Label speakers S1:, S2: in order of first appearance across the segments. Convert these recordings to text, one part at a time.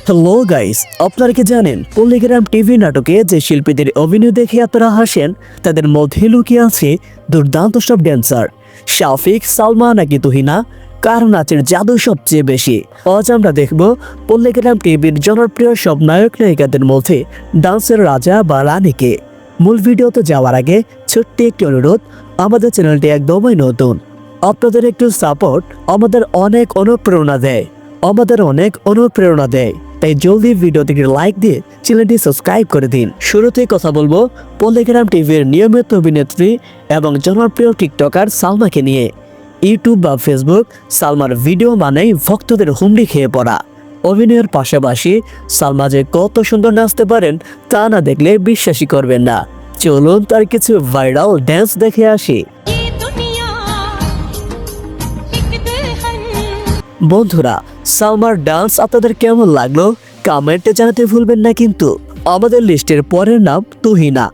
S1: Hello guys, আপনারা কি জানেন পল্লিগ্রাম টিভি নাটকে যে শিল্পীদের অভিনয় দেখে আপনারা হাসেন তাদের মধ্যে লুকিয়ে আছে দুর্দান্ত সব ড্যান্সার। শাফিক, সালমা নাকি তুহিনা, কার নাচের জাদু সবচেয়ে বেশি? আজ আমরা দেখব পল্লিগ্রাম টিভির জনপ্রিয় সব নায়ক নায়িকাদের মধ্যে ডান্সের রাজা বা রানীকে। মূল ভিডিওতে যাওয়ার আগে ছোট্ট একটি অনুরোধ, আমাদের চ্যানেলটি একদমই নতুন, আপনাদের একটু সাপোর্ট আমাদের অনেক অনুপ্রেরণা দেয়। তাই জলদি ভিডিওটিকে লাইক দিয়ে চ্যানেলটি সাবস্ক্রাইব করে দিন। শুরুতেই কথা বলবো পল্লিগ্রাম টিভির নিয়মিত অভিনেত্রী এবং জনপ্রিয় টিকটকার সালমাকে নিয়ে। ইউটিউব বা ফেসবুক সালমার ভিডিও মানেই ভক্তদের হুমড়ি খেয়ে পড়া। অভিনয়ের পাশাপাশি সালমা যে কত সুন্দর নাচতে পারেন তা না দেখলে বিশ্বাসই করবেন না। চলুন তার কিছু ভাইরাল ড্যান্স দেখে আসি। বন্ধুরা, সালমার ডান্স আপনাদের কেমন লাগলো কমেন্টে জানাতে ভুলবেন না কিন্তু। আমাদের লিস্টের পরের নাম তুহিনা।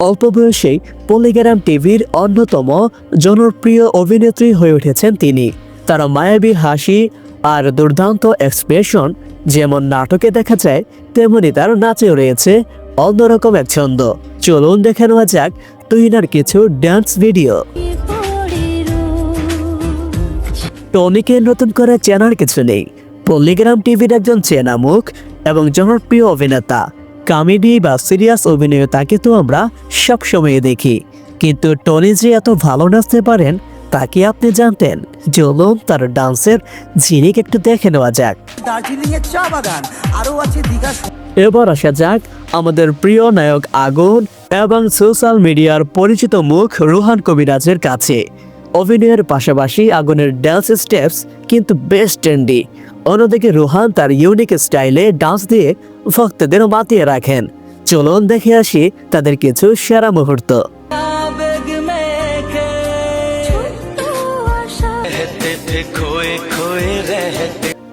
S1: অল্প বয়সেই পল্লিগ্রাম টিভির অন্যতম জনপ্রিয় অভিনেত্রী হয়ে উঠেছেন তিনি। তার মায়াবী হাসি আর দুর্দান্ত এক্সপ্রেশন যেমন নাটকে দেখা যায়, তেমনি তার নাচেও রয়েছে অন্যরকম এক ছন্দ। চলুন দেখে নেওয়া যাক তুহিনার কিছু ডান্স ভিডিও। টনিকে নতুন করে চেনার কিছু নেই, পল্লিগ্রাম টিভির একজন চেনা মুখ এবং জনপ্রিয় অভিনেতা। কমেডি বা সিরিয়াস অভিনয়ে তাকে তো আমরা সবসময় দেখি, কিন্তু টনি যে এত ভালো নাচতে পারেন তা কি আপনি জানতেন? চলুন তার ডান্সের ঝিলিক একটু দেখে নেওয়া যাক। এবার আসা যাক আমাদের প্রিয় নায়ক আগুন এবং সোশ্যাল মিডিয়ার পরিচিত মুখ রোহান কবিরাজের কাছে। অভিনয়ের পাশাপাশি আগুনের ডান্স স্টেপস কিন্তু বেশ ট্রেন্ডি। অন্যদিকে রোহান তার ইউনিক স্টাইলে ডান্স দিয়ে ভক্তদের মাতিয়ে রাখেন। চলুন দেখে আসি তাদের কিছু সেরা মুহূর্ত।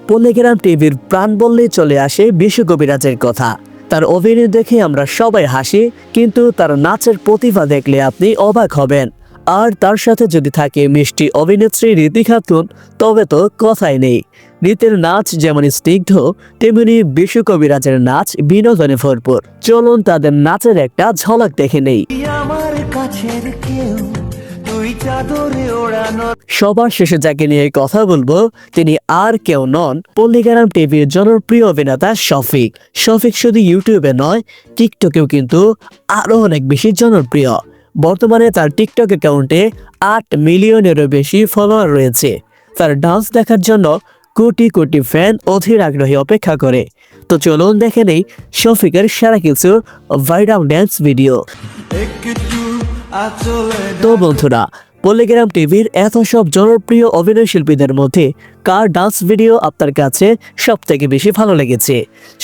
S1: পল্লিগ্রাম টিভির প্রাণ বললেই চলে আসে বিশু কবিরাজের কথা। তার অভিনয় দেখে আমরা সবাই হাসি, কিন্তু তার নাচের প্রতিভা দেখলে আপনি অবাক হবেন। আর তার সাথে যদি থাকে মিষ্টি অভিনেত্রী রীতি খাতুন, তবে তো কথাই নেই। রীতির নাচ যেমন স্নিগ্ধ, তেমনি বিশু কবিরাজের নাচ বিনোদনে ভরপুর। চলুন তাদের নাচের একটা ঝলক দেখে নেই। সবার শেষে যাকে নিয়ে কথা বলবো তিনি আর কেউ নন, পল্লিগ্রাম টিভির জনপ্রিয় অভিনেতা শফিক। শফিক শুধু ইউটিউবে নয়, টিকটকেও কিন্তু আরো অনেক বেশি জনপ্রিয়। বর্তমানে তার টিকটক অ্যাকাউন্টে 8 মিলিয়নেরও বেশি ফলোয়ার রয়েছে। তার ডান্স দেখার জন্য কোটি কোটি ফ্যান অধীর আগ্রহে অপেক্ষা করে। তো চলুন দেখে নেই শফিকের সেরা কিছু ভাইরাল ডান্স ভিডিও। তো বন্ধুরা, পল্লিগ্রাম টিভির এত সব জনপ্রিয় অভিনয় শিল্পীদের মধ্যে কার ডান্স ভিডিও আপনার কাছে সব থেকে বেশি ভালো লেগেছে?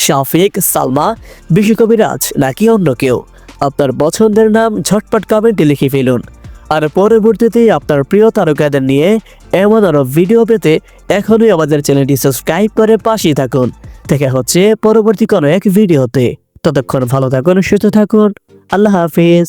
S1: শাফিক, সালমা, বিশু কবিরাজ নাকি অন্য কেউ? আপনার পছন্দের নাম ঝটপট কমেন্টে লিখে ফেলুন। আর পরবর্তীতে আপনার প্রিয় তারকাদের নিয়ে এমন আরো ভিডিও পেতে এখনই আমাদের চ্যানেলটি সাবস্ক্রাইব করে পাশেই থাকুন। দেখা হচ্ছে পরবর্তী কোনো এক ভিডিওতে। ততক্ষণ ভালো থাকুন, সুস্থ থাকুন। আল্লাহ হাফিজ।